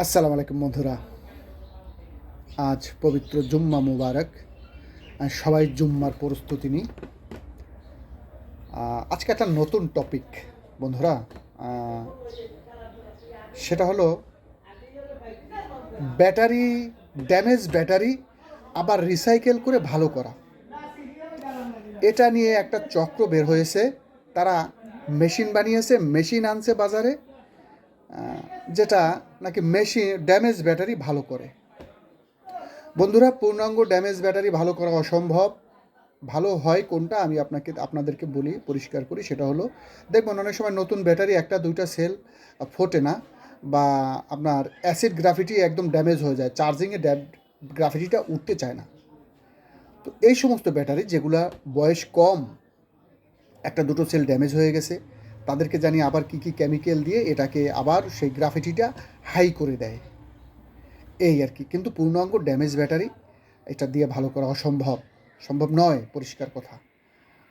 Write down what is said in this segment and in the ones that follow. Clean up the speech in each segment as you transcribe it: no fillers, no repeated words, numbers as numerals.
আসসালামু আলাইকুম বন্ধুরা। আজ পবিত্র জুম্মা মুবারক। সবাই জুম্মার প্রস্তুতি নিই। আজকে একটা নতুন টপিক বন্ধুরা। সেটা হলো ব্যাটারি, ড্যামেজ ব্যাটারি আবার রিসাইকেল করে ভালো করা। এটা নিয়ে একটা চক্র বের হয়েছে। তারা মেশিন বানিয়েছে, মেশিন আনছে বাজারে, যেটা নাকি মেশিন ড্যামেজ ব্যাটারি ভালো করে। বন্ধুরা, পূর্ণাঙ্গ ড্যামেজ ব্যাটারি ভালো করা অসম্ভব। ভালো হয় কোনটা আমি আপনাদেরকে বলি, পরিষ্কার করি। সেটা হলো, দেখবেন অনেক সময় নতুন ব্যাটারি একটা দুইটা সেল ফোটে না, বা আপনার অ্যাসিড গ্রাফিটি একদম ড্যামেজ হয়ে যায়, চার্জিংয়ে গ্রাফিটিটা উঠতে চায় না। তো এই সমস্ত ব্যাটারি যেগুলা বয়স কম, একটা দুটো সেল ড্যামেজ হয়ে গেছে, তাদেরকে জানি আবার কি কি কেমিক্যাল দিয়ে এটাকে আবার সেই গ্রাফিটিটা হাই করে দেয়, এই আর কি। কিন্তু পূর্ণাঙ্গ ড্যামেজ ব্যাটারি এটা দিয়ে ভালো করা অসম্ভব, সম্ভব নয়, পরিষ্কার কথা।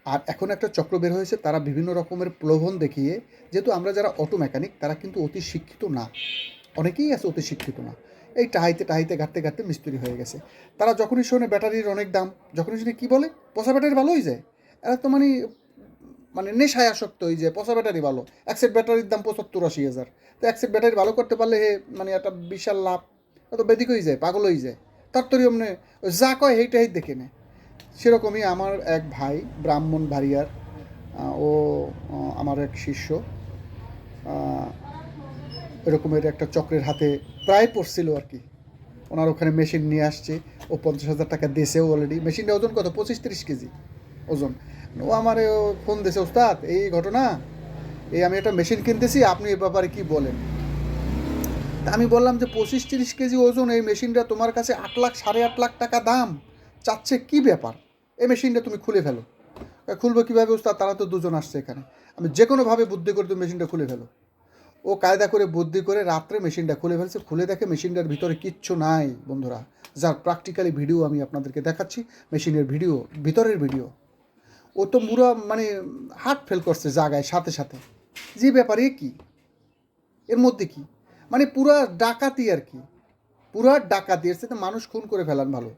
আর এখন একটা চক্র বের হয়েছে, তারা বিভিন্ন রকমের প্রলোভন দেখিয়ে, যেহেতু আমরা যারা অটো মেকানিক তারা কিন্তু অতি শিক্ষিত না, অনেকেই আছে অতি শিক্ষিত না, এই টাহাইতে টাহাইতে ঘাটতে ঘাটতে মিস্ত্রি হয়ে গেছে। তারা যখনই শোনে ব্যাটারির অনেক দাম, যখনই শুনে কী বলে, পচা ব্যাটারি ভালো হয়ে যায়। এরা তো মানে মানে নেশায় আসক্ত হয়ে যায়, পচা ব্যাটারি ভালো। এক সেট ব্যাটারির দাম ৭৫-৮০ হাজার, তো এক সেট ব্যাটারি ভালো করতে পারলে মানে একটা বিশাল লাভ। তো বেদিক হয়ে যায়, পাগল হয়ে যায়। তার তরি অমনে যা কয় হেইটাই দেখে নেয়। সেরকমই আমার এক ভাই ব্রাহ্মণবাড়িয়ার, ও আমার এক শিষ্য, এরকমের একটা চক্রের হাতে প্রায় পড়ছিল আর কি। ওনার ওখানে মেশিন নিয়ে আসছে, ও ৫০,০০০ টাকা দিয়েছেও অলরেডি। মেশিনটা ওজন কত, ২৫-৩০ কেজি ওজন। ও আমার ফোন দিয়েছে, ওস্তাদ এই ঘটনা, এই আমি একটা মেশিন কিনতেছি, আপনি এ ব্যাপারে কী বলেন। তা আমি বললাম যে ২৫-৩০ কেজি ওজন এই মেশিনটা তোমার কাছে ৮ লাখ ৮.৫ লাখ টাকা দাম চাচ্ছে, কী ব্যাপার? এই মেশিনটা তুমি খুলে ফেলো। খুলবো কীভাবে ওস্তাদ, তারা তো দুজন আসছে এখানে। আমি যে কোনোভাবে বুদ্ধি করে তুমি মেশিনটা খুলে ফেলো। ও কায়দা করে বুদ্ধি করে রাত্রে মেশিনটা খুলে ফেলছে। খুলে দেখে মেশিনটার ভিতরে কিচ্ছু নাই বন্ধুরা, যার প্র্যাকটিক্যালি ভিডিও আমি আপনাদেরকে দেখাচ্ছি, মেশিনের ভিডিও, ভিতরের ভিডিও। ও তো পুরো মানে হার্ট ফেল করছে জায়গায় সাথে সাথে। যে ব্যাপারে কি এর মধ্যে কি, মানে পুরা ডাকাতি আর কি, পুরা ডাকাতি। এর সাথে মানুষ খুন করে ফেলান ভালো।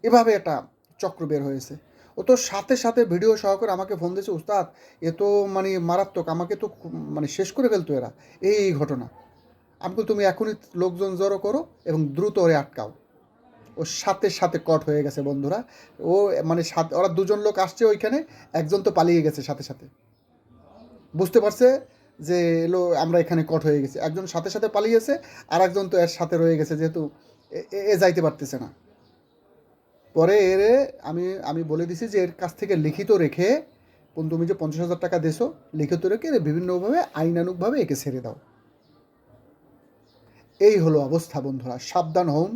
এভাবে একটা চক্র বের হয়েছে। ও তো সাথে সাথে ভিডিও সহকারে আমাকে ফোন দিয়েছে, উস্তাদ এ তো মানে মারাত্মক, আমাকে তো মানে শেষ করে ফেলতো এরা, এই ঘটনা। আমি বলি, তুমি এখনই লোকজন জড়ো করো এবং দ্রুত ওরে আটকাও। ও সাথে সাথে কট হয়ে গেছে বন্ধুরা। ও মানে ওরা দুজন লোক আসছে ওইখানে, একজন তো পালিয়ে গেছে সাথে সাথে, বুঝতে পারছে যে এলো আমরা এখানে কট হয়ে গেছি। একজন সাথে সাথে পালিয়েছে, আর একজন তো এর সাথে রয়ে গেছে, যেহেতু এ যাইতে পারতেছে না। পরে আমি আমি বলে দিছি যে এর কাছ থেকে লিখিত রেখে, তুমি যে ৫০,০০০ টাকা দেছো, লিখিত রেখে বিভিন্নভাবে আইনানুগভাবে একে ছেড়ে দাও। এই হলো অবস্থা বন্ধুরা, সাবধান হন।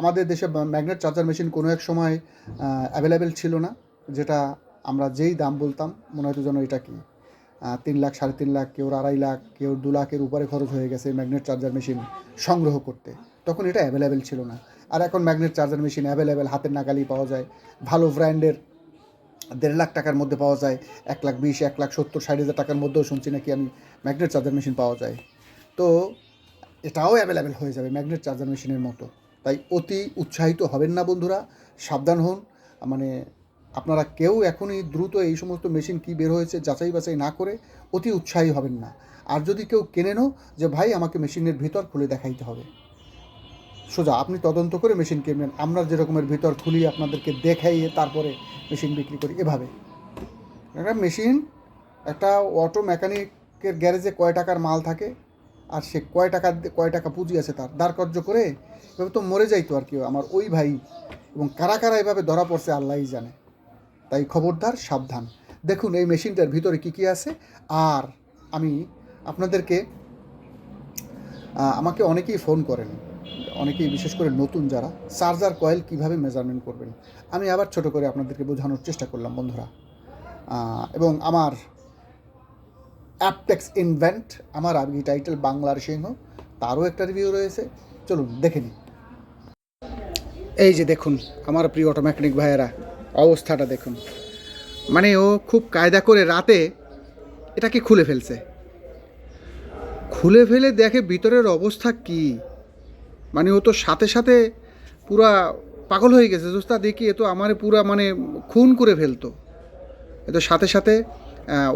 আমাদের দেশে ম্যাগনেট চার্জার মেশিন কোনো এক সময় অ্যাভেলেবেল ছিল না, যেটা আমরা যেই দাম বলতাম মনে হতো যেন এটা কি ৩ লাখ ৩.৫ লাখ, কেউ ২.৫ লাখ, কেউ ২ লাখের উপরে খরচ হয়ে গেছে ম্যাগনেট চার্জার মেশিন সংগ্রহ করতে। তখন এটা অ্যাভেলেবেল ছিল না। আর এখন ম্যাগনেট চার্জার মেশিন অ্যাভেলেবেল, হাতের নাগালেই পাওয়া যায়। ভালো ব্র্যান্ডের ১.৫ লাখ টাকার মধ্যে পাওয়া যায়, ১,২০,০০০, ১,৭০,০০০, ৬০,০০০ টাকার মধ্যেও শুনছি নাকি আমি ম্যাগনেট চার্জার মেশিন পাওয়া যায়। তো এটাও অ্যাভেলেবেল হয়ে যাবে ম্যাগনেট চার্জার মেশিনের মতো। তাই অতি উৎসাহিত হবেন না বন্ধুরা, সাবধান হন। মানে আপনারা কেউ এখনই দ্রুত এই সমস্ত মেশিন কী বের হয়েছে যাচাই বাছাই না করে অতি উৎসাহী হবেন না। আর যদি কেউ কেনেনও, যে ভাই আমাকে মেশিনের ভিতর খুলে দেখাইতে হবে, সোজা আপনি তদন্ত করে মেশিন কিনবেন। আমরা যেরকমের ভিতর খুলি আপনাদেরকে দেখাইয়ে তারপরে মেশিন বিক্রি করি, এভাবে। একটা মেশিন, একটা অটো মেকানিকের গ্যারেজে কয় টাকার মাল থাকে, আর সে কয় টাকা পুঁজি আছে তার, দাঁড় কর্য করে এভাবে তো মরে যাইতো আর কি আমার ওই ভাই। এবং কারা কারা এভাবে ধরা পড়ছে আল্লাহই জানে। তাই খবরদার, সাবধান। দেখুন এই মেশিনটার ভিতরে কী কী আছে। আর আমি আপনাদেরকে, আমাকে অনেকেই ফোন করেন, অনেকেই বিশেষ করে নতুন যারা, চার্জার কয়েল কীভাবে মেজারমেন্ট করবেন। আমি আবার ছোট করে আপনাদেরকে বোঝানোর চেষ্টা করলাম বন্ধুরা। এবং আমার অ্যাপটেক্স ইনভেন্ট, আমার আরবি টাইটেল বাংলার সিংহ, তারও একটা রিভিউ রয়েছে, চলুন দেখে নিই। এই যে দেখুন আমার প্রিয় অটো মেকানিক ভাইয়েরা, অবস্থাটা দেখুন। মানে ও খুব কায়দা করে রাতে এটাকে খুলে ফেলছে। খুলে ফেলে দেখে ভিতরের অবস্থা কি, মানে ও তো সাথে সাথে পুরা পাগল হয়ে গেছে। দোস্তা দেখি এ তো আমারে পুরা মানে খুন করে ফেলতো। এ তো সাথে সাথে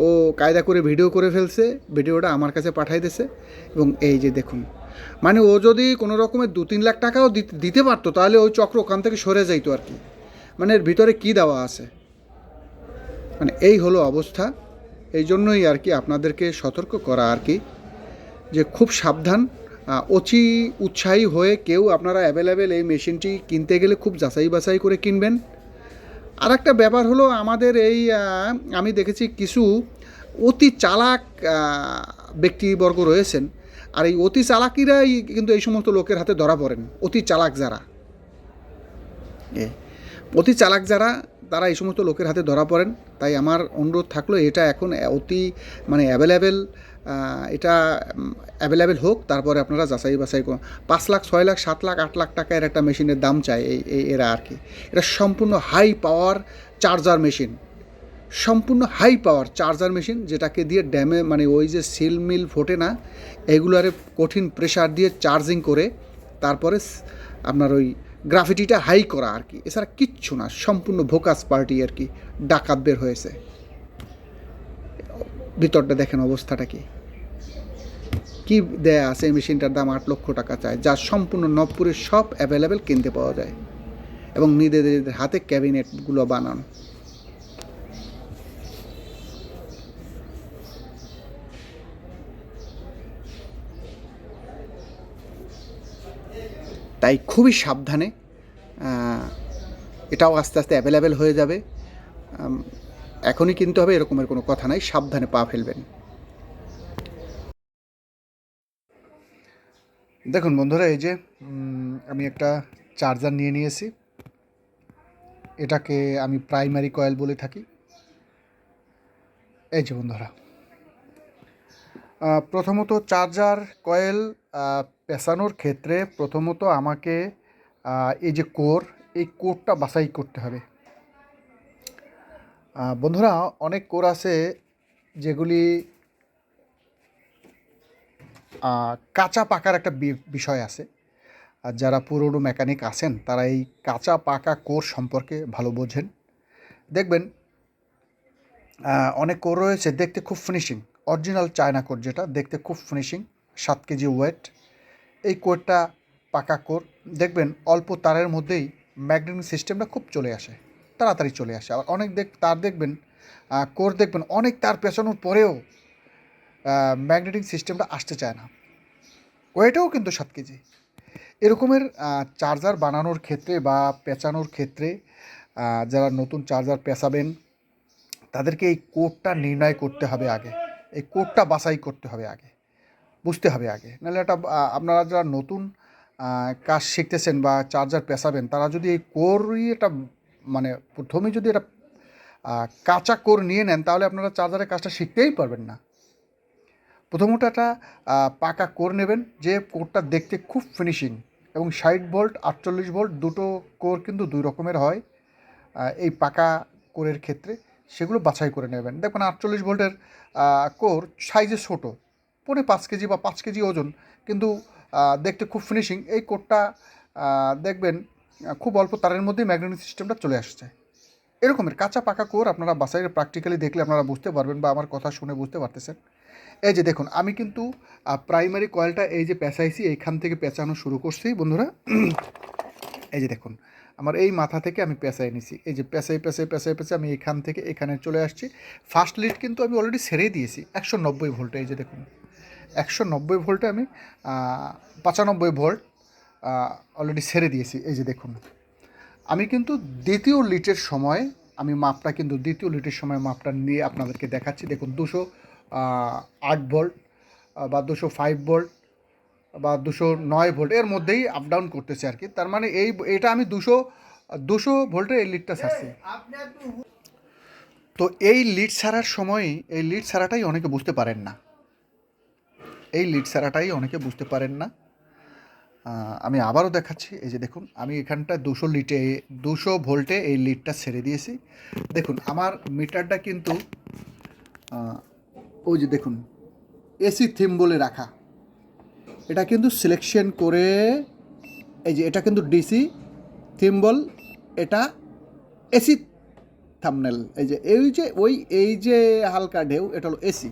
ও কায়দা করে ভিডিও করে ফেলছে, ভিডিওটা আমার কাছে পাঠাই দিয়েছে। এবং এই যে দেখুন, মানে ও যদি কোনো রকমের 2-3 লাখ টাকাও দিতে পারতো তাহলে ওই চক্র ওখান থেকে সরে যাইতো আর কি। মানে এর ভিতরে কী দেওয়া আছে, মানে এই হলো অবস্থা। এই জন্যই আর কি আপনাদেরকে সতর্ক করা আর কি, যে খুব সাবধান। অতি উৎসাহী হয়ে কেউ আপনারা অ্যাভেলেবেল এই মেশিনটি কিনতে গেলে খুব যাচাই বাছাই করে কিনবেন। আর একটা ব্যাপার হলো আমাদের এই আমি দেখেছি কিছু অতি চালাক ব্যক্তিবর্গ রয়েছেন, আর এই অতি চালাকিরাই কিন্তু এই সমস্ত লোকের হাতে ধরা পড়েন। অতি চালাক যারা, অতি চালাক যারা, তারা এই সমস্ত লোকের হাতে ধরা পড়েন। তাই আমার অনুরোধ থাকলো এটা এখন অতি মানে অ্যাভেলেবেল, এটা অ্যাভেলেবেল হোক, তারপরে আপনারা যাচাই বাছাই করুন। 5 লাখ 6 লাখ 7 লাখ 8 লাখ টাকা এর একটা মেশিনের দাম চায় এরা আর কি। এটা সম্পূর্ণ হাই পাওয়ার চার্জার মেশিন, সম্পূর্ণ হাই পাওয়ার চার্জার মেশিন, যেটাকে দিয়ে ড্যামে মানে ওই যে সিল মিল ফোটে না, এগুলারে কঠিন প্রেশার দিয়ে চার্জিং করে তারপরে আপনার ওই গ্রাফিটিটা হাই করা আর কি। এছাড়া কিচ্ছু না, সম্পূর্ণ ভোকাস পার্টি আর কি ডাকাত বের হয়েছে। ভিতরটা দেখেন অবস্থাটা কি দেয়া আছে। এই মেশিনটার দাম 8 লক্ষ টাকা চায়, যা সম্পূর্ণ নবপুরের সব অ্যাভেলেবেল কিনতে পাওয়া যায়, এবং নিজেদের হাতে ক্যাবিনেটগুলো বানানো। তাই খুবই সাবধানে, এটাও আস্তে আস্তে অ্যাভেলেবেল হয়ে যাবে। এখনই কিনতে হবে এরকমের কোনো কথা নাই, সাবধানে পা ফেলবেন। দেখুন বন্ধুরা, এই যে আমি একটা চার্জার নিয়ে নিয়েছি, এটাকে আমি প্রাইমারি কয়েল বলে থাকি। এই যে বন্ধুরা, প্রথমত চার্জার কয়েল পেঁচানোর ক্ষেত্রে প্রথমত আমাকে এই যে এই কোরটা বাছাই করতে হবে। বন্ধুরা, অনেক কোর আছে যেগুলি কাঁচা পাকার একটা বিষয় আছে। আর যারা পুরনো মেকানিক আছেন তারা এই কাঁচা পাকা কোর সম্পর্কে ভালো বোঝেন। দেখবেন অনেক কোর রয়েছে দেখতে খুব ফিনিশিং, অরিজিনাল চায়না কোর, যেটা দেখতে খুব ফিনিশিং, 7 কেজি ওয়েট। এই কোরটা পাকা কোর, দেখবেন অল্প তারের মধ্যেই ম্যাগনেটিক সিস্টেমটা খুব চলে আসে, তাড়াতাড়ি চলে আসে। আবার অনেক তার দেখবেন কোর দেখবেন অনেক তার পেঁচানোর পরেও ম্যাগনেটিক সিস্টেমটা আসতে চায় না, ওয়েটেও কিন্তু 7 কেজি। এরকমের চার্জার বানানোর ক্ষেত্রে বা পেঁচানোর ক্ষেত্রে যারা নতুন চার্জার পেঁচাবেন তাদেরকে এই কোডটা নির্ণয় করতে হবে আগে, এই কোডটা বাছাই করতে হবে আগে, বুঝতে হবে আগে। নাহলে এটা আপনারা যারা নতুন কাজ শিখতেছেন বা চার্জার পেঁচাবেন, তারা যদি এই কোরই এটা মানে প্রথমেই যদি এটা কাঁচা কোর নিয়ে নেন, তাহলে আপনারা চার্জারের কাজটা শিখতেই পারবেন না। প্রথমত একটা পাকা কোর নেবেন, যে কোরটা দেখতে খুব ফিনিশিং, এবং 60 ভোল্ট 48 ভোল্ট দুটো কোর কিন্তু 2 রকমের হয় এই পাকা কোরের ক্ষেত্রে, সেগুলো বাছাই করে নেবেন। দেখবেন 48 ভোল্টের কোর সাইজে ছোটো, 5 কেজি বা 5 কেজি ওজন, কিন্তু দেখতে খুব ফিনিশিং। এই কোরটা দেখবেন খুব অল্প তারের মধ্যেই ম্যাগনেটিক সিস্টেমটা চলে আসছে। এরকমের কাঁচা পাকা কোর আপনারা বাছাই প্র্যাকটিক্যালি দেখলে আপনারা বুঝতে পারবেন, বা আমার কথা শুনে বুঝতে পারতেছেন। এই যে দেখুন, আমি কিন্তু প্রাইমারি কয়েলটা এই যে পেঁচাইছি, এইখান থেকে পেঁচানো শুরু করছি বন্ধুরা। এই যে দেখুন, আমার এই মাথা থেকে আমি পেঁচাই নিছি, এই যে পেঁচাই আমি এখান থেকে এখানে চলে আসছি। ফার্স্ট লিড কিন্তু আমি অলরেডি ছেড়ে দিয়েছি 190 ভোল্টে। এই যে দেখুন 190 ভোল্টে আমি 95 ভোল্ট অলরেডি ছেড়ে দিয়েছি। এই যে দেখুন, আমি কিন্তু দ্বিতীয় লিটের সময় আমি মাপটা কিন্তু দ্বিতীয় লিটের সময় মাপটা নিয়ে আপনাদেরকে দেখাচ্ছি। দেখুন 208 ভোল্ট বা 205 ভোল্ট বা 209 ভোল্ট এর মধ্যেই আপ ডাউন করতেছে আর কি। তার মানে এটা আমি 200 ভোল্টের এই লিডটা ছাড়ছি। তো এই লিড ছাড়ার সময় এই লিড ছাড়াটাই অনেকে বুঝতে পারেন না, এই লিড ছাড়াটাই অনেকে বুঝতে পারেন না। আমি আবারও দেখাচ্ছি। এই যে দেখুন, আমি এখানটা 200 ভোল্টে এই লিডটা ছেড়ে দিয়েছি। দেখুন আমার মিটারটা কিন্তু ওই যে দেখুন এসি থিম বলে রাখা, এটা কিন্তু সিলেকশন করে, এই যে এটা কিন্তু ডিসি থিম্বল, এটা এসি থাম্বনেল, এই যে হালকা ঢেউ, এটা হলো এসি।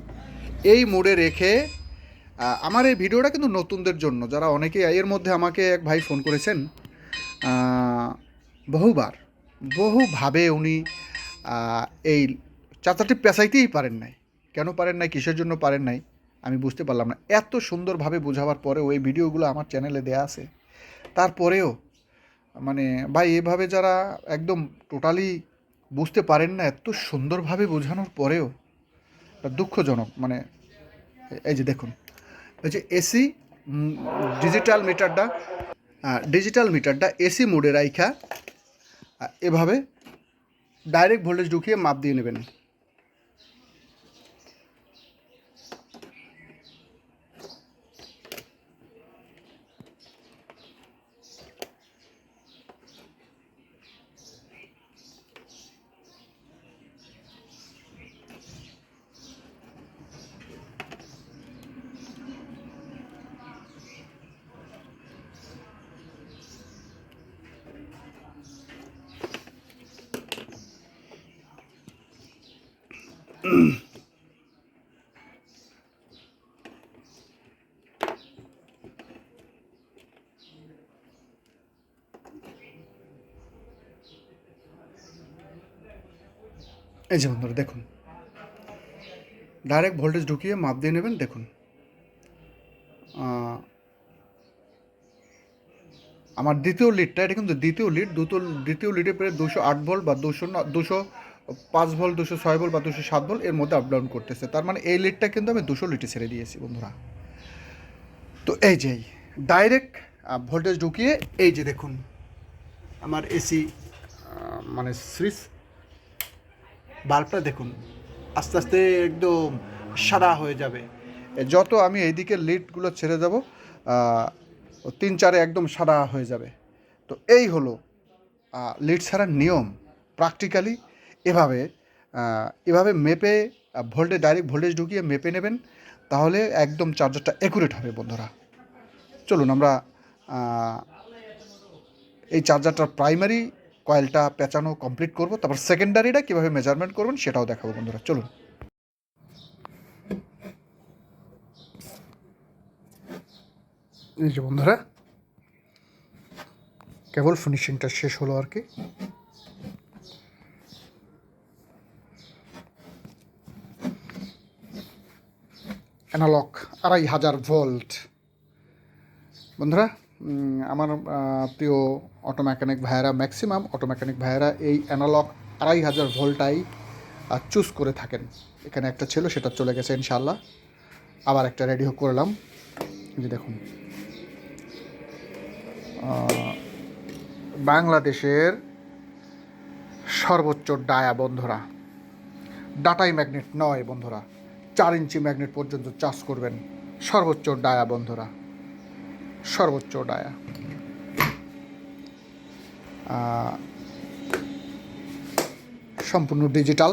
এই মোডে রেখে আমার এই ভিডিওটা কিন্তু নতুনদের জন্য, যারা অনেকে এর মধ্যে আমাকে এক ভাই ফোন করেছেন বহুভাবে উনি এই চাচাটি পেঁচাইতেই পারেন নাই। কেন পারেন নাই, কিসের জন্য পারেন নাই আমি বুঝতে পারলাম না। এত সুন্দরভাবে বোঝাবার পরেও এই ভিডিওগুলো আমার চ্যানেলে দেয়া আছে, তারপরেও মানে ভাই এভাবে যারা একদম টোটালি বুঝতে পারেন না, এত সুন্দরভাবে বোঝানোর পরেও দুঃখজনক। মানে এই যে দেখুন, এই যে এসি ডিজিটাল মিটারটা এসি মোডে রাইখা এভাবে ডাইরেক্ট ভোল্টেজ ঢুকিয়ে মাপ দিয়ে নেবেন। এই যে বন্ধুরা দেখুন, ডাইরেক্ট ভোল্টেজ ঢুকিয়ে মাপ দিয়ে নেবেন। দেখুন আমার দ্বিতীয় লিডটা, এটা কিন্তু দ্বিতীয় লিডে প্রায় 208 ভোল্ট বা 205 ভোল্ট, 206 ভোল্ট বা 207 ভোল্ট এর মধ্যে আপ ডাউন করতেছে। তার মানে এই লিডটা কিন্তু আমি 200 লিডে ছেড়ে দিয়েছি বন্ধুরা। তো এই যে ডাইরেক্ট ভোল্টেজ ঢুকিয়ে, এই যে দেখুন আমার এসি মানে সুইচ বাল্বটা দেখুন আস্তে আস্তে একদম সাদা হয়ে যাবে। যত আমি এইদিকে লিডগুলো ছেড়ে যাব 3-4 একদম সাদা হয়ে যাবে। তো এই হলো লিড ছাড়ার নিয়ম। প্র্যাকটিক্যালি এভাবে মেপে ডাইরেক্ট ভোল্টেজ ঢুকিয়ে মেপে নেবেন, তাহলে একদম চার্জারটা অ্যাকুরেট হবে বন্ধুরা। চলুন আমরা এই চার্জারটার প্রাইমারি কয়েলটা পেঁচানো কমপ্লিট করব, তারপর সেকেন্ডারিটা কীভাবে মেজারমেন্ট করবেন সেটাও দেখাবো বন্ধুরা। চলুন। এই যে বন্ধুরা কেবল ফিনিশিংটা শেষ হলো আর কি। অ্যানালগ 2500 ভোল্ট বন্ধুরা। আমার প্রিয় অটো মেকানিক ভাইয়েরা, ম্যাক্সিমাম অটো মেকানিক ভাইয়েরা এই অ্যানালগ 2500 ভোল্টটাই চুজ করে থাকেন। এখানে একটা ছিল, সেটা চলে গেছে ইনশাল্লাহ, আবার একটা রেডি করলাম। যে দেখুন বাংলাদেশের সর্বোচ্চ ডায়া বন্ধুরা, ডাটাই ম্যাগনেট নয় বন্ধুরা, 4 ইঞ্চি ম্যাগনেট পর্যন্ত চার্জ করবেন। সর্বোচ্চ ডায়া বন্ধুরা, সর্বোচ্চ ডায়া। সম্পূর্ণ ডিজিটাল,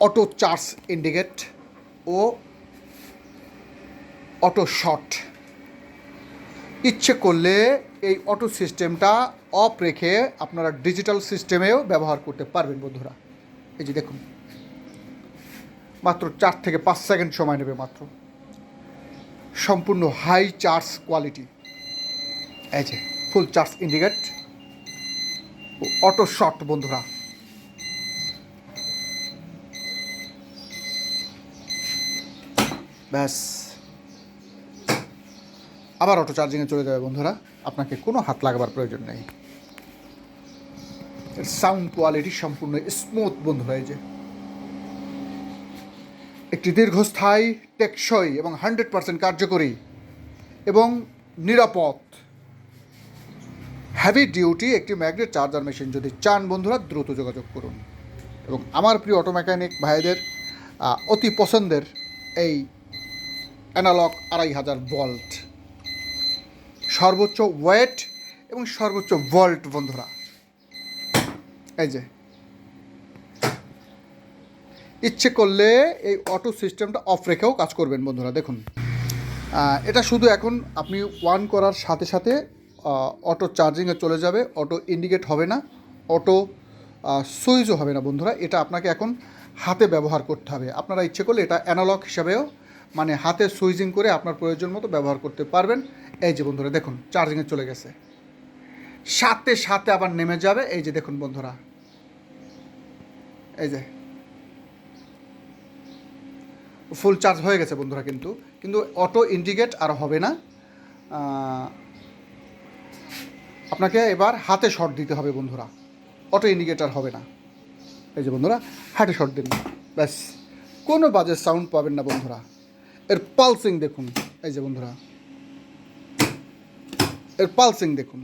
অটো চার্জ ইন্ডিকেট ও অটো শর্ট। ইচ্ছে করলে এই অটো সিস্টেমটা অফ রেখে আপনারা ডিজিটাল সিস্টেমেও ব্যবহার করতে পারবেন বন্ধুরা। এই যে দেখুন মাত্র 4 থেকে 5 সেকেন্ড সময় নেবে মাত্র। সম্পূর্ণ হাই চার্জ কোয়ালিটি। এই যে ফুল চার্জ ইন্ডিকেট ও অটো শর্ট বন্ধুরা। ব্যাস, আবার অটো চার্জিংয়ে চলে যাবে বন্ধুরা, আপনাকে কোনো হাত লাগাবার প্রয়োজন নেই। এর সাউন্ড কোয়ালিটি সম্পূর্ণ স্মুথ বন্ধুরা। এই যে একটি দীর্ঘস্থায়ী, টেকসই এবং 100% কার্যকরী এবং নিরাপদ হেভি ডিউটি একটি ম্যাগনেট চার্জার মেশিন যদি চান বন্ধুরা, দ্রুত যোগাযোগ করুন। এবং আমার প্রিয় অটো মেকানিক ভাইদের অতি পছন্দের এই অ্যানালগ 2500 ভোল্ট, সর্বোচ্চ ওয়েট এবং সর্বোচ্চ ভোল্ট বন্ধুরা। এই যে ইচ্ছে করলে এই অটো সিস্টেমটা অফ রেখেও কাজ করবেন বন্ধুরা। দেখুন এটা শুধু এখন আপনি অন করার সাথে সাথে অটো চার্জিংয়ে চলে যাবে, অটো ইন্ডিকেট হবে না, অটো সুইচও হবে না বন্ধুরা। এটা আপনাকে এখন হাতে ব্যবহার করতে হবে। আপনারা ইচ্ছে করলে এটা অ্যানালগ হিসাবেও মানে হাতে সুইচিং করে আপনার প্রয়োজন মতো ব্যবহার করতে পারবেন। এই যে বন্ধুরা দেখুন চার্জিংয়ে চলে গেছে, সাথে সাথে আবার নেমে যাবে। এই যে দেখুন বন্ধুরা, এই যে ফুল চার্জ হয়ে গেছে বন্ধুরা। কিন্তু অটো ইন্ডিকেট আর হবে না, আপনাকে এবার হাতে শর্ট দিতে হবে বন্ধুরা, অটো ইন্ডিকেটার হবে না। এই যে বন্ধুরা হাতে শর্ট দিন, ব্যাস কোনো বাজে সাউন্ড পাবেন না বন্ধুরা। এর পালসিং দেখুন, এই যে বন্ধুরা এর পালসিং দেখুন।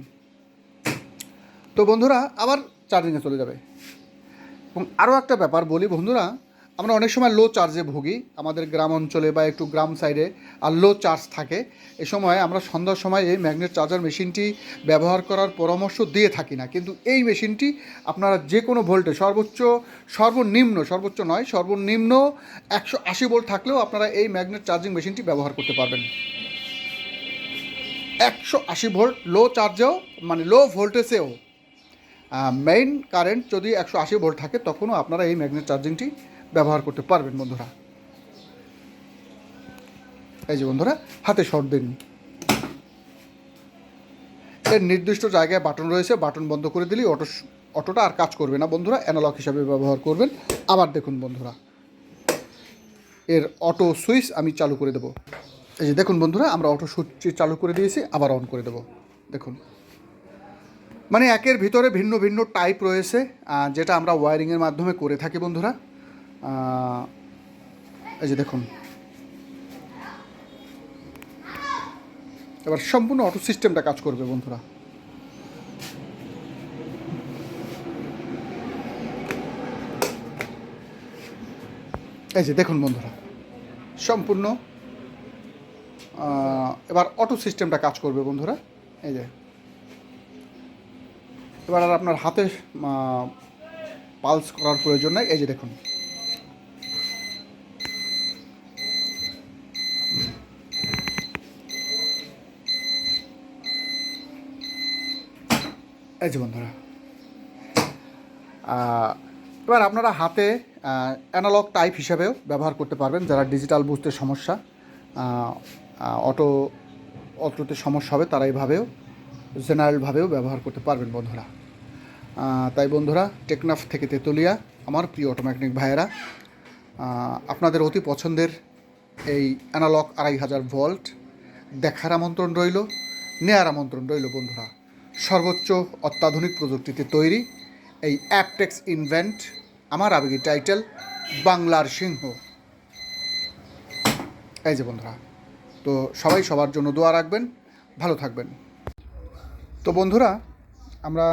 তো বন্ধুরা আবার চার্জিংয়ে চলে যাবে। এবং আরও একটা ব্যাপার বলি বন্ধুরা, আমরা অনেক সময় লো চার্জে ভুগি, আমাদের গ্রাম অঞ্চলে বা একটু গ্রাম সাইডে আর লো চার্জ থাকে। এ সময় আমরা সন্ধ্যার সময় এই ম্যাগনেট চার্জার মেশিনটি ব্যবহার করার পরামর্শ দিয়ে থাকি না। কিন্তু এই মেশিনটি আপনারা যে কোনো ভোল্টে সর্বোচ্চ নয়, সর্বনিম্ন 180 ভোল্ট থাকলেও আপনারা এই ম্যাগনেট চার্জিং মেশিনটি ব্যবহার করতে পারবেন। 180 ভোল্ট লো চার্জেও মানে লো ভোল্টেজেও মেইন কারেন্ট যদি 180 ভোল্ট থাকে তখনও আপনারা এই ম্যাগনেট চার্জিংটি ব্যবহার করতে পারবেন বন্ধুরা। এই যে বন্ধুরা হাতে শর্ট দিন, এর নির্দিষ্ট জায়গায় বাটন রয়েছে, বাটন বন্ধ করে দিলেই অটোটা আর কাজ করবে না বন্ধুরা, অ্যানালগ হিসাবে ব্যবহার করবেন। আবার দেখুন বন্ধুরা এর অটো সুইচ আমি চালু করে দেবো। এই যে দেখুন বন্ধুরা আমরা অটো সুইচ চালু করে দিয়েছি, আবার অন করে দেবো। দেখুন মানে একের ভিতরে ভিন্ন ভিন্ন টাইপ রয়েছে, যেটা আমরা ওয়্যারিংয়ের মাধ্যমে করে থাকি বন্ধুরা। এই যে দেখুন এবার সম্পূর্ণ অটো সিস্টেমটা কাজ করবে বন্ধুরা। এই যে দেখুন বন্ধুরা সম্পূর্ণ এবার অটো সিস্টেমটা কাজ করবে বন্ধুরা। এই যে এবার আর আপনার হাতে পালস করার প্রয়োজন নাই। এই যে দেখুন এই যে বন্ধুরা এবার আপনারা হাতে অ্যানালগ টাইপ হিসাবেও ব্যবহার করতে পারবেন। যারা ডিজিটাল বুঝতে সমস্যা, অটোতে সমস্যা হবে, তারা এইভাবেও জেনারেলভাবেও ব্যবহার করতে পারবেন বন্ধুরা। তাই বন্ধুরা টেকনাফ থেকে তেতুলিয়া আমার প্রিয় অটোমেকানিক ভাইয়েরা, আপনাদের অতি পছন্দের এই অ্যানালগ 2500 ভোল্ট দেখার আমন্ত্রণ রইল, নেয়ার আমন্ত্রণ রইল বন্ধুরা। সর্বোচ্চ অত্যাধুনিক প্রযুক্তিতে তৈরি এই অ্যাপটেক্স ইনভেন্ট, আমার আবেগী টাইটেল বাংলার সিংহ। এই যে বন্ধুরা তো সবাই সবার জন্য দোয়া রাখবেন, ভালো থাকবেন। তো বন্ধুরা আমরা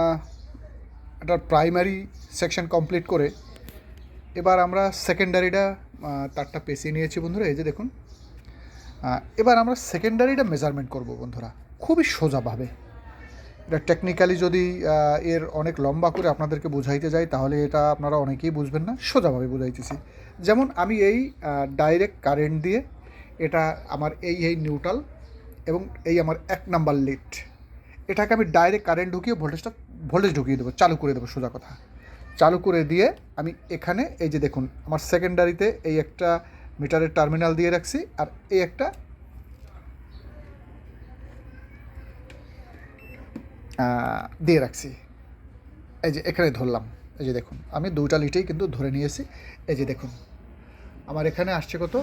এটার প্রাইমারি সেকশন কমপ্লিট করে এবার আমরা সেকেন্ডারিটা তারটা পেঁচিয়ে নিয়েছি বন্ধুরা। এই যে দেখুন এবার আমরা সেকেন্ডারিটা মেজারমেন্ট করব বন্ধুরা, খুবই সোজাভাবে। এটা টেকনিক্যালি যদি এর অনেক লম্বা করে আপনাদেরকে বুঝাইতে যাই তাহলে এটা আপনারা অনেকেই বুঝবেন না, সোজাভাবে বুঝাইতেছি। যেমন আমি এই ডাইরেক্ট কারেন্ট দিয়ে এটা আমার এই নিউট্রাল এবং এই আমার 1 নাম্বার লিড, এটাকে আমি ডাইরেক্ট কারেন্ট ঢুকিয়ে ভোল্টেজ ঢুকিয়ে দেবো, চালু করে দেবো। সোজা কথা চালু করে দিয়ে আমি এখানে এই যে দেখুন আমার সেকেন্ডারিতে এই একটা মিটারের টার্মিনাল দিয়ে রাখছি, আর এই একটা দিয়ে রাখছি। এই যে এখানে ধরলাম, এই যে দেখুন আমি দুইটা লিটেই কিন্তু ধরে নিয়েছি। এই যে দেখুন আমার এখানে আসছে কত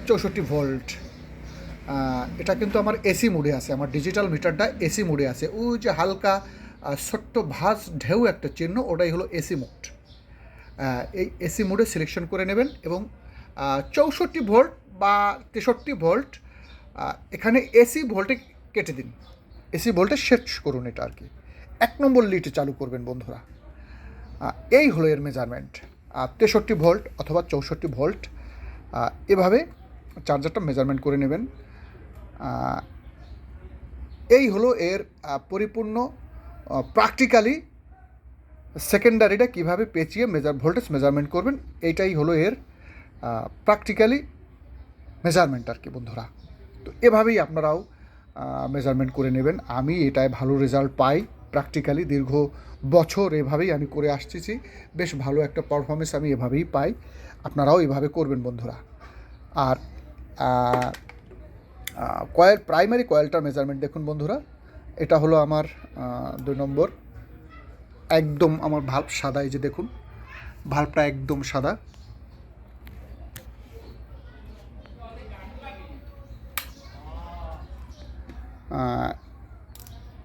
64 ভোল্ট। এটা কিন্তু আমার এসি মোডে আছে, আমার ডিজিটাল মিটারটা এসি মোডে আছে। ওই যে হালকা ছোট্ট ভাঁজ ঢেউ একটা চিহ্ন, ওটাই হলো এসি মোড। এই এসি মোডে সিলেকশন করে নেবেন এবং 64 ভোল্ট বা 63 ভোল্ট এখানে এসি ভোল্টে কেটে দিন, এসি ভোল্টে সেট করুন এটা আর কি। 1 নম্বর লিটে চালু করবেন বন্ধুরা। এই হলো এর মেজারমেন্ট। 63 ভোল্ট অথবা 64 ভোল্ট এভাবে চার্জারটা মেজারমেন্ট করে নেবেন। এই হলো এর পরিপূর্ণ প্র্যাকটিক্যালি সেকেন্ডারিটা কীভাবে পেঁচিয়ে ভোল্টেজ মেজারমেন্ট করবেন, এইটাই হলো এর প্র্যাকটিক্যালি মেজারমেন্ট আর কি বন্ধুরা। তো এভাবেই আপনারাও মেজারমেন্ট করে নেবেন। আমি এটায় ভালো রেজাল্ট পাই প্র্যাকটিক্যালি, দীর্ঘ বছর এভাবেই আমি করে আসতেছি, বেশ ভালো একটা পারফরমেন্স আমি এভাবেই পাই। আপনারাও এভাবে করবেন বন্ধুরা। আর কয়েল, প্রাইমারি কয়েলটার মেজারমেন্ট দেখুন বন্ধুরা, এটা হলো আমার 2 নম্বর, একদম আমার ভাল্ব সাদা, এই যে দেখুন ভাল্বটা একদম সাদা।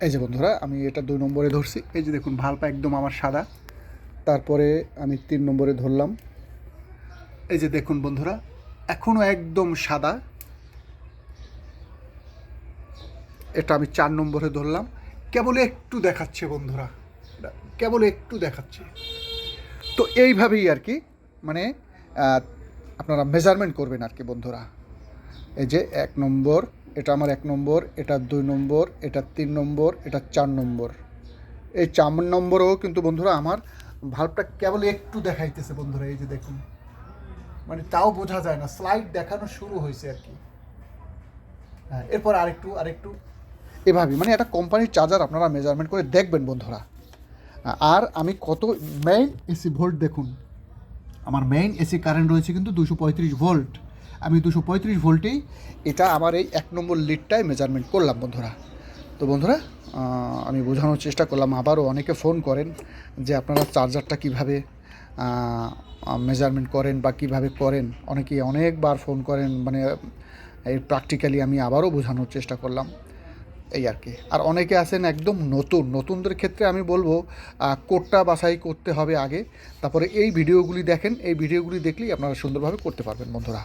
এই যে বন্ধুরা আমি এটা 2 নম্বরে ধরছি, এই যে দেখুন ভাল্বটা একদম আমার সাদা। তারপরে আমি 3 নম্বরে ধরলাম, এই যে দেখুন বন্ধুরা এখনও একদম সাদা। এটা আমি 4 নম্বরে ধরলাম, কেবল একটু দেখাচ্ছে বন্ধুরা, কেবল একটু দেখাচ্ছে। তো এইভাবেই আর কি মানে আপনারা মেজারমেন্ট করবেন আর কি বন্ধুরা। এই যে 1 নম্বর, এটা আমার 1 নম্বর, এটা 2 নম্বর, এটা 3 নম্বর, এটা 4 নম্বর। এই 4 নম্বরেও কিন্তু বন্ধুরা আমার ভাল্বটা কেবল একটু দেখাইতেছে বন্ধুরা, এই যে দেখুন, মানে তাও বোঝা যায় না, স্লাইড দেখানো শুরু হয়েছে আর কি। হ্যাঁ, এরপর আরেকটু এভাবেই, মানে একটা কোম্পানির চার্জার আপনারা মেজারমেন্ট করে দেখবেন বন্ধুরা। আর আমি কত মেইন এসি ভোল্ট দেখুন, আমার মেইন এসি কারেন্ট রয়েছে কিন্তু 235 ভোল্ট। আমি 235 ভোল্টেই এটা আমার এই 1 নম্বর লিডটায় মেজারমেন্ট করলাম বন্ধুরা। তো বন্ধুরা আমি বোঝানোর চেষ্টা করলাম। আবারও অনেকে ফোন করেন যে আপনারা চার্জারটা কীভাবে মেজারমেন্ট করেন বা কীভাবে করেন, অনেকেই অনেকবার ফোন করেন, মানে এই প্র্যাকটিক্যালি আমি আবারও বোঝানোর চেষ্টা করলাম এই আর কি। আর অনেকে আছেন একদম নতুনদের ক্ষেত্রে আমি বলবো কোডটা বাছাই করতে হবে আগে, তারপরে এই ভিডিওগুলি দেখেন, এই ভিডিওগুলি দেখলেই আপনারা সুন্দরভাবে করতে পারবেন বন্ধুরা।